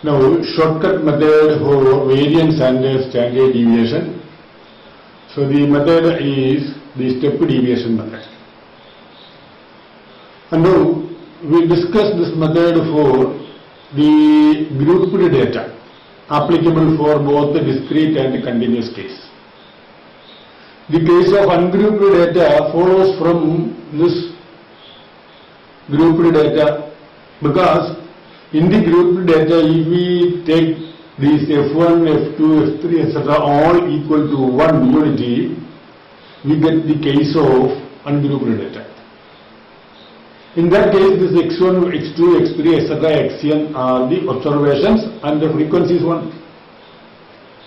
Now, shortcut method for variance and standard deviation. So, the method is the step deviation method. And now, we discuss this method for the grouped data applicable for both the discrete and continuous case. The case of ungrouped data follows from this grouped data, because in the grouped data, if we take these F1, F2, F3, etc. all equal to one unity, we get the case of ungrouped data. In that case, this X1, X2, X3, etc. Xn are the observations and the frequency is 1.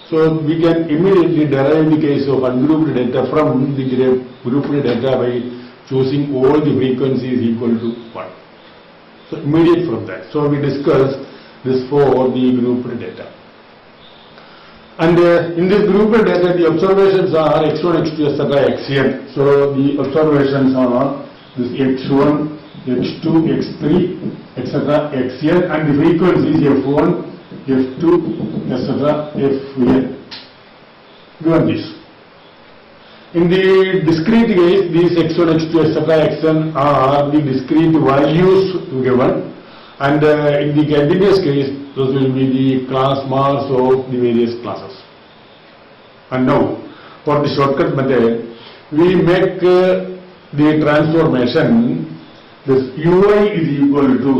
So we can immediately derive the case of ungrouped data from the grouped data by choosing all the frequencies equal to 1. So immediate from that. So we discuss this for the grouped data. And in this grouped data, the observations are X1, X2, etc. Xn. So the observations are this X1, X2, X3, etc. Xn, and the frequencies F1, F2, etc. Fn. Given this. In the discrete case, these X1, X2, etc. Xn are the discrete values given, and in the continuous case, those will be the class marks of the various classes. And now, for the shortcut method, we make the transformation. This ui is equal to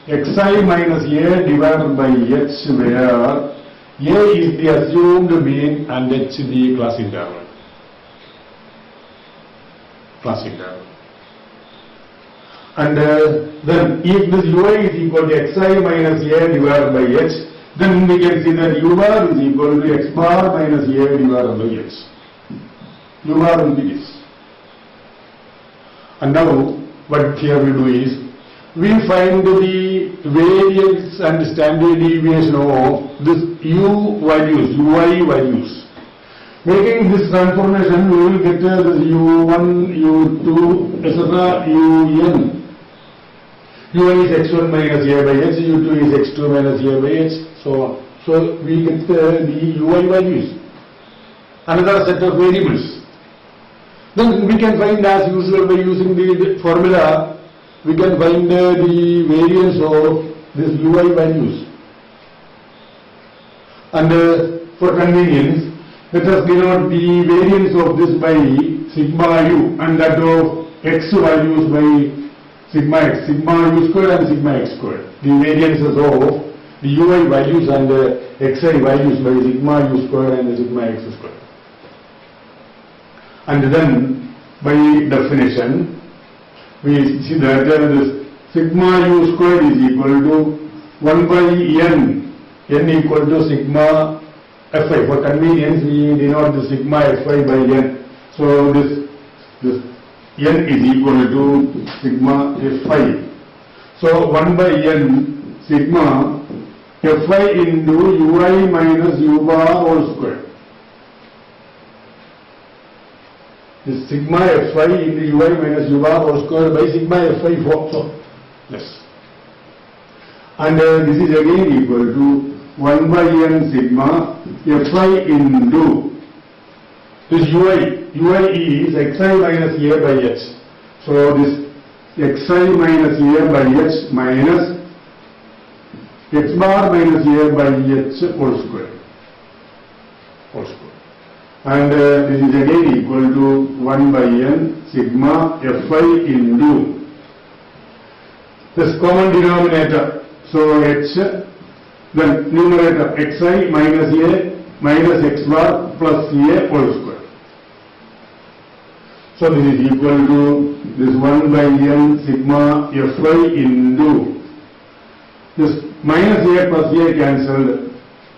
xi minus a divided by h, where a is the assumed mean and h the class interval. And then if this ui is equal to xi minus a divided by h, then we can see that u bar is equal to x bar minus a divided by h. U bar will be this. And now what here we do is, we find the variance and standard deviation of this u values, ui values. Making this transformation, we will get this u1, u2, etc. un. u1 is x1 minus a by h, u2 is x2 minus a by h, so on. So we get the ui values. Another set of variables. Then we can find, as usual, by using the formula, we can find the variance of these ui values. And for convenience, let us denote the variance of this by sigma u and that of x values by sigma x, sigma u square and sigma x square. The variances of the ui values and xi values by sigma u square and sigma x square. And then, by definition, we see that this sigma u squared is equal to 1 by n equal to sigma fi. For convenience, we denote the sigma fi by n. So this n is equal to sigma fi. So 1 by n sigma fi into ui minus u bar whole square. This sigma fi into ui minus u bar whole square by sigma fi for, so yes. And this is again equal to 1 by n sigma fi into this ui is xi minus a by h. So this xi minus a by h minus x bar minus a by h whole square. And this is again equal to 1 by n sigma fi into this common denominator. So h, then numerator xi minus a minus x bar plus a whole square. So this is equal to this 1 by n sigma fi into this minus a plus a cancelled.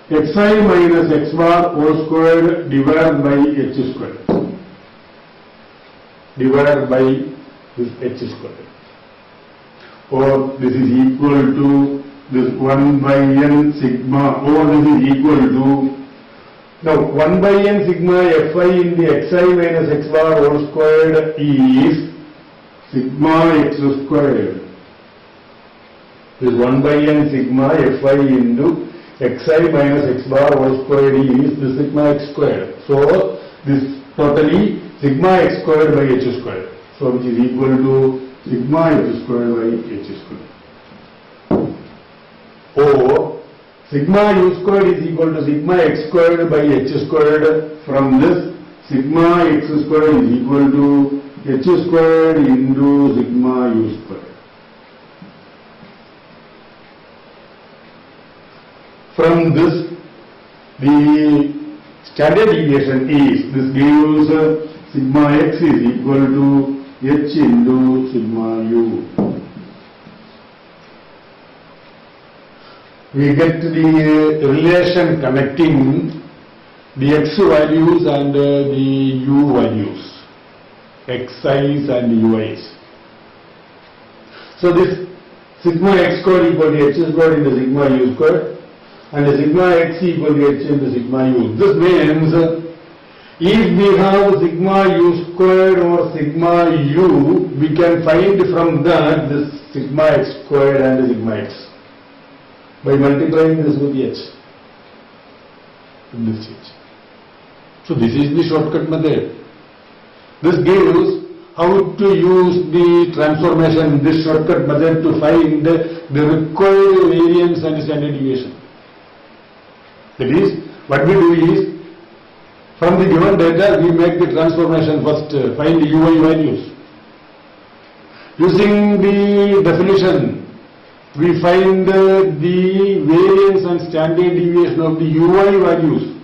Xi minus x bar whole squared divided by h squared. Divided by this h squared. Or this is equal to this 1 by n sigma, or this is equal to, now 1 by n sigma fi in the xi minus x bar whole squared is sigma x squared. This 1 by n sigma fi into xi minus x bar whole squared is the sigma x squared. So this totally sigma x squared by h squared. So which is equal to sigma h squared by h squared. Or sigma u squared is equal to sigma x squared by h squared. From this, sigma x squared is equal to h squared into sigma u squared. From this, the standard deviation is, this gives sigma x is equal to h into sigma u. We get the relation connecting the x values and the u values, xi's and ui's. So this sigma x squared equal to h squared into sigma u squared, and the sigma x equal to h into sigma u. This means if we have sigma u squared or sigma u, we can find from that this sigma x squared and the sigma x by multiplying this with h in this stage. So this is the shortcut method. This gives how to use the transformation, this shortcut method, to find the required variance and standard deviation. That is, what we do is, from the given data, we make the transformation first, find the ui values. Using the definition, we find the variance and standard deviation of the ui values.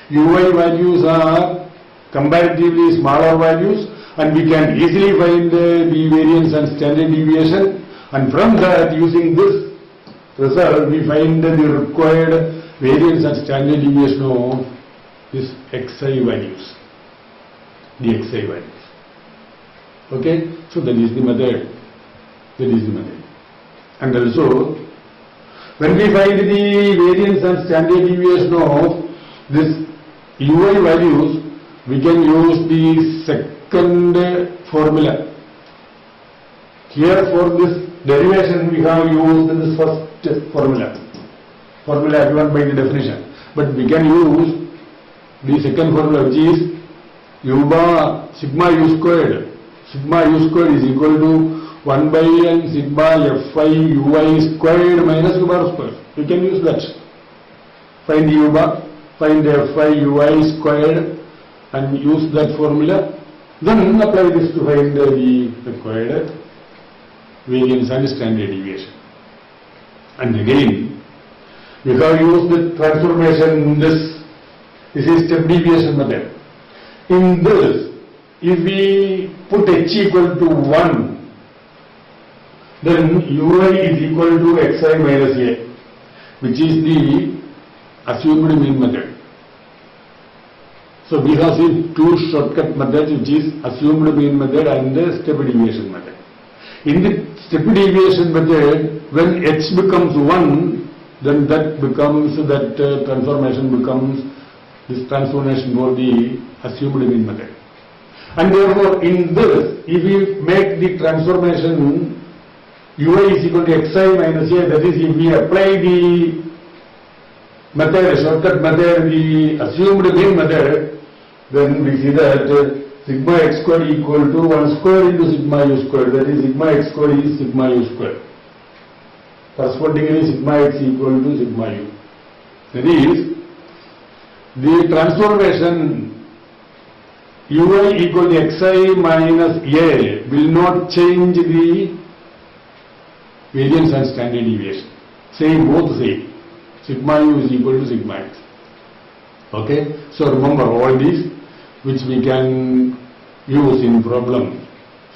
Ui values are comparatively smaller values, and we can easily find the variance and standard deviation, and from that, using this result, we find the required variance and standard deviation of this xi values, the xi values. Okay, so that is the method. That is the method. And also, when we find the variance and standard deviation of this ui values, we can use the second formula. Here for this derivation we have used this first formula given by the definition. But we can use the second formula, which is u bar sigma u squared. Sigma u squared is equal to 1 by n sigma fi ui squared minus u bar squared. We can use that. Find u bar, find fi ui squared and use that formula. Then apply this to find the required variance and standard deviation. And again, we have used the transformation in this. This is step deviation method. In this, if we put h equal to 1, then ui is equal to xi minus a, which is the assumed mean method. So we have seen two shortcut methods, which is assumed mean method and the step deviation method. In the step deviation method, when h becomes 1, then that becomes, transformation becomes this transformation for the assumed mean method. And therefore, in this, if we make the transformation ui is equal to xi minus a, that is, if we apply the method, shortcut method, the assumed mean method, then we see that sigma x squared equal to 1 square into sigma u squared, that is, sigma x squared is sigma u squared. Correspondingly, sigma x equal to sigma u. That is, the transformation ui equal to xi minus a will not change the variance and standard deviation. Same, both same. Sigma u is equal to sigma x. Okay? So remember all these which we can use in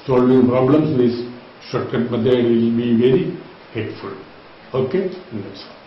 solving problems. This shortcut method will be very helpful. Okay? That's all.